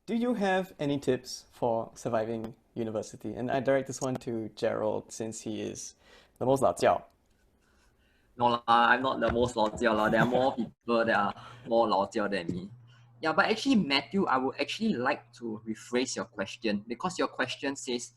Do you have any tips for surviving university? And I direct this one to Gerald since he is the most 老教. No lah, I'm not the most 老教 lah. There are more people that are more 老教 than me. Yeah, but actually, Matthew, I would actually like to rephrase your question because your question says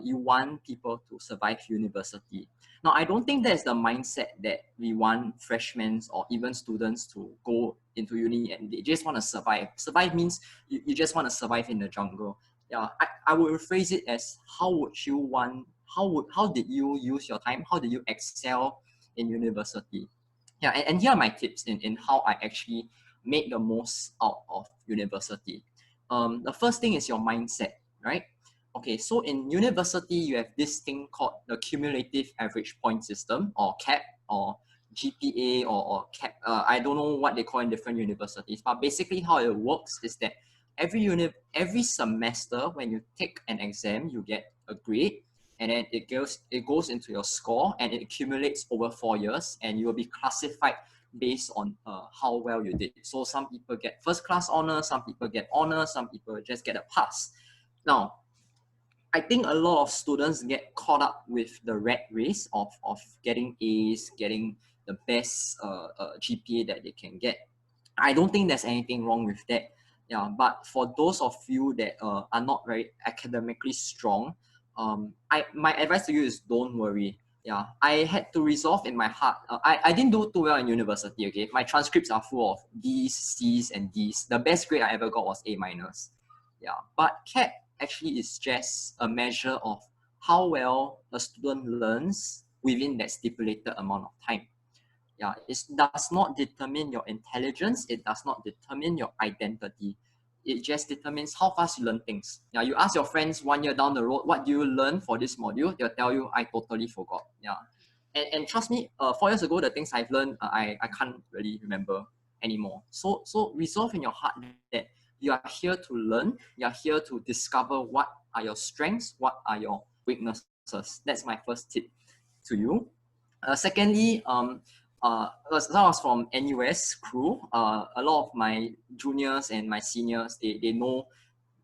you want people to survive university. Now, I don't think that's the mindset that we want freshmen or even students to go into uni and they just want to survive. Survive means you just want to survive in the jungle. Yeah, I would rephrase it as how did you use your time? How did you excel in university? Yeah, and here are my tips in how I actually make the most out of university. The first thing is your mindset, right? Okay, so in university, you have this thing called the cumulative average point system or CAP or GPA or CAP. I don't know what they call in different universities, but basically how it works is that every semester when you take an exam, you get a grade and then it goes into your score and it accumulates over 4 years and you will be classified based on how well you did. So some people get first class honors, some people get honors, some people just get a pass. Now, I think a lot of students get caught up with the rat race of getting A's, getting the best GPA that they can get. I don't think there's anything wrong with that. Yeah, but for those of you that are not very academically strong, my advice to you is don't worry. Yeah, I had to resolve in my heart. I didn't do too well in university. Okay, my transcripts are full of D's, C's, and D's. The best grade I ever got was A minus. Yeah, but CAP actually is just a measure of how well a student learns within that stipulated amount of time. Yeah, it does not determine your intelligence. It does not determine your identity. It just determines how fast you learn things. Yeah, you ask your friends 1 year down the road, what do you learn for this module? They'll tell you, I totally forgot. Yeah, and trust me, 4 years ago, the things I've learned, I can't really remember anymore. So resolve in your heart that you are here to learn. You are here to discover what are your strengths, what are your weaknesses. That's my first tip to you. Secondly, as I was from NUS crew, a lot of my juniors and my seniors, they know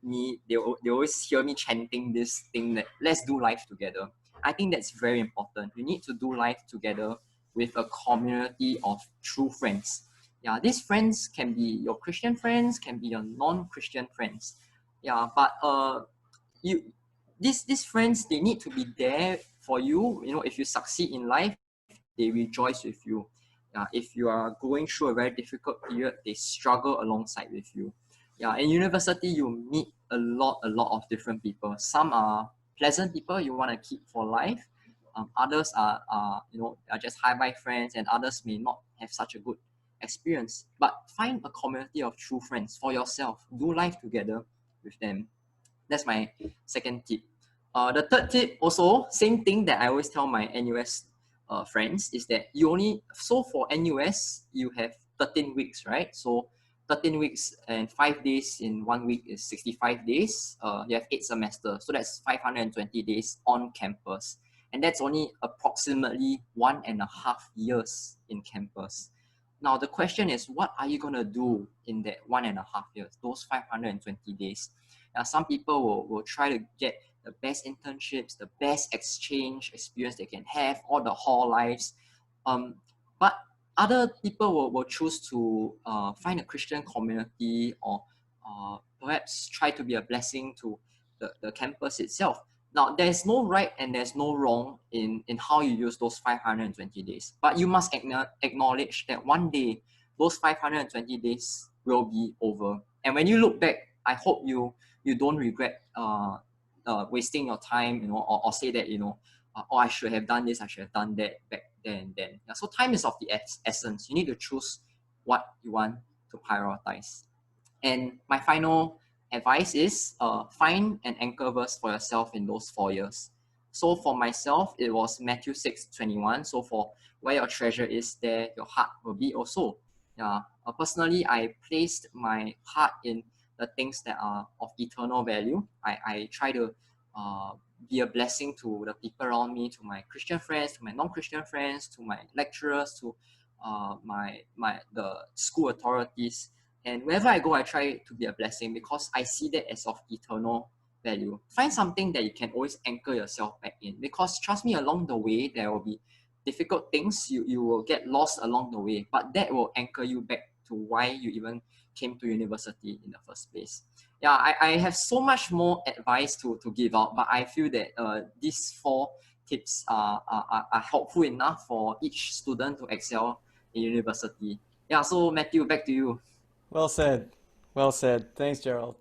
me, they always hear me chanting this thing that let's do life together. I think that's very important. You need to do life together with a community of true friends. Yeah, these friends can be your Christian friends, can be your non-Christian friends. Yeah, but you these friends, they need to be there for you. You know, if you succeed in life, they rejoice with you. If you are going through a very difficult period, they struggle alongside with you. Yeah, in university, you meet a lot of different people. Some are pleasant people you want to keep for life. Others are just hi-bye friends, and others may not have such a good experience. But find a community of true friends for yourself. Do life together with them. That's my second tip. The third tip, also same thing that I always tell my NUS friends, is that so for NUS you have 13 weeks, right? So 13 weeks and 5 days in 1 week is 65 days. You have 8 semesters, so that's 520 days on campus, and that's only approximately 1.5 years in campus. Now the question is, what are you gonna do in that 1.5 years, those 520 days? Some people will try to get the best internships, the best exchange experience they can have, all the hall lives. But other people will choose to find a Christian community or perhaps try to be a blessing to the campus itself. Now, there's no right and there's no wrong in how you use those 520 days. But you must acknowledge that one day, those 520 days will be over. And when you look back, I hope you don't regret wasting your time, or say that, oh, I should have done this, I should have done that back then. Yeah, so time is of the essence. You need to choose what you want to prioritize. And my final advice is find an anchor verse for yourself in those 4 years. So for myself, it was Matthew 6:21. So for where your treasure is, there your heart will be also. Yeah. Personally, I placed my heart in the things that are of eternal value. I try to be a blessing to the people around me, to my Christian friends, to my non-Christian friends, to my lecturers, to the school authorities. And wherever I go, I try to be a blessing because I see that as of eternal value. Find something that you can always anchor yourself back in, because trust me, along the way, there will be difficult things. You will get lost along the way, but that will anchor you back to why you even came to university in the first place. Yeah, I have so much more advice to give out, but I feel that these four tips are helpful enough for each student to excel in university. Yeah, so Matthew, back to you. Well said. Well said. Thanks, Gerald.